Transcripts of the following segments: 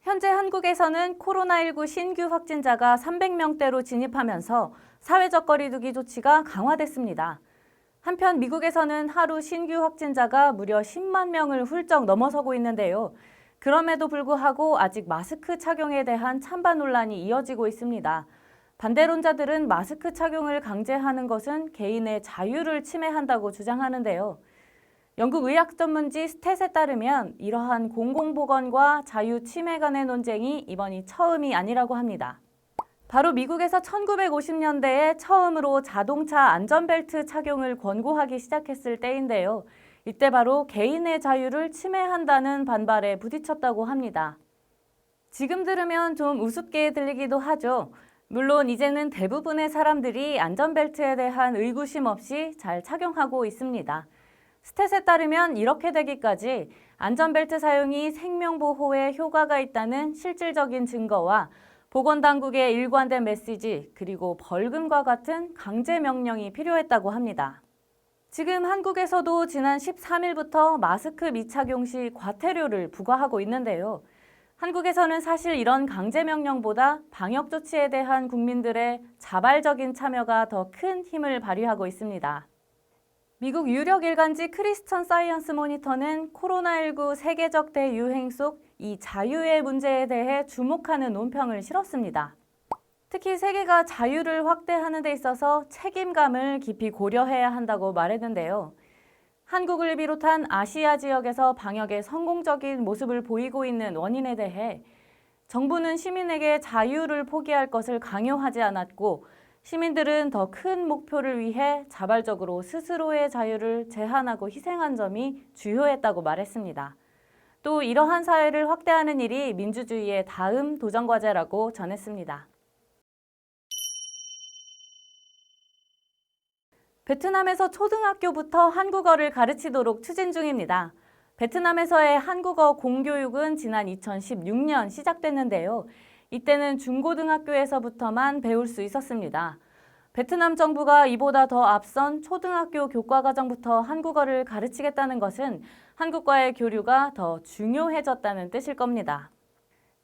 현재 한국에서는 코로나19 신규 확진자가 300명대로 진입하면서 사회적 거리두기 조치가 강화됐습니다. 한편 미국에서는 하루 신규 확진자가 무려 10만 명을 훌쩍 넘어서고 있는데요. 그럼에도 불구하고 아직 마스크 착용에 대한 찬반 논란이 이어지고 있습니다. 반대론자들은 마스크 착용을 강제하는 것은 개인의 자유를 침해한다고 주장하는데요. 영국 의학 전문지 스탯에 따르면 이러한 공공보건과 자유 침해 간의 논쟁이 이번이 처음이 아니라고 합니다. 바로 미국에서 1950년대에 처음으로 자동차 안전벨트 착용을 권고하기 시작했을 때인데요. 이때 바로 개인의 자유를 침해한다는 반발에 부딪혔다고 합니다. 지금 들으면 좀 우습게 들리기도 하죠. 물론 이제는 대부분의 사람들이 안전벨트에 대한 의구심 없이 잘 착용하고 있습니다. 스탯에 따르면 이렇게 되기까지 안전벨트 사용이 생명보호에 효과가 있다는 실질적인 증거와 보건당국의 일관된 메시지 그리고 벌금과 같은 강제 명령이 필요했다고 합니다. 지금 한국에서도 지난 13일부터 마스크 미착용 시 과태료를 부과하고 있는데요. 한국에서는 사실 이런 강제 명령보다 방역 조치에 대한 국민들의 자발적인 참여가 더 큰 힘을 발휘하고 있습니다. 미국 유력 일간지 크리스천 사이언스 모니터는 코로나19 세계적 대유행 속 이 자유의 문제에 대해 주목하는 논평을 실었습니다. 특히 세계가 자유를 확대하는 데 있어서 책임감을 깊이 고려해야 한다고 말했는데요. 한국을 비롯한 아시아 지역에서 방역에 성공적인 모습을 보이고 있는 원인에 대해 정부는 시민에게 자유를 포기할 것을 강요하지 않았고 시민들은 더 큰 목표를 위해 자발적으로 스스로의 자유를 제한하고 희생한 점이 주요했다고 말했습니다. 또 이러한 사회를 확대하는 일이 민주주의의 다음 도전과제라고 전했습니다. 베트남에서 초등학교부터 한국어를 가르치도록 추진 중입니다. 베트남에서의 한국어 공교육은 지난 2016년 시작됐는데요. 이때는 중고등학교에서부터만 배울 수 있었습니다. 베트남 정부가 이보다 더 앞선 초등학교 교과과정부터 한국어를 가르치겠다는 것은 한국과의 교류가 더 중요해졌다는 뜻일 겁니다.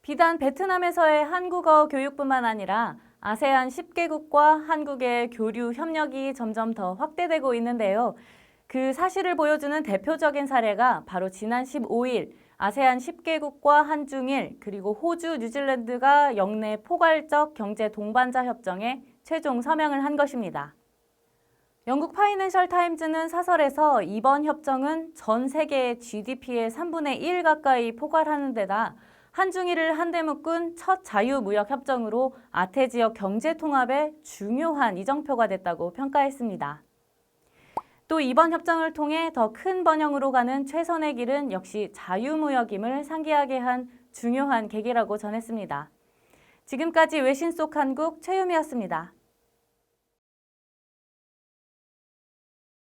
비단 베트남에서의 한국어 교육뿐만 아니라 아세안 10개국과 한국의 교류 협력이 점점 더 확대되고 있는데요. 그 사실을 보여주는 대표적인 사례가 바로 지난 15일 아세안 10개국과 한중일 그리고 호주, 뉴질랜드가 영내 포괄적 경제 동반자 협정에 최종 서명을 한 것입니다. 영국 파이낸셜 타임즈는 사설에서 이번 협정은 전 세계의 GDP의 3분의 1 가까이 포괄하는 데다 한중일을 한데 묶은 첫 자유무역협정으로 아태 지역 경제통합에 중요한 이정표가 됐다고 평가했습니다. 또 이번 협정을 통해 더 큰 번영으로 가는 최선의 길은 역시 자유무역임을 상기하게 한 중요한 계기라고 전했습니다. 지금까지 외신 속 한국 최유미였습니다.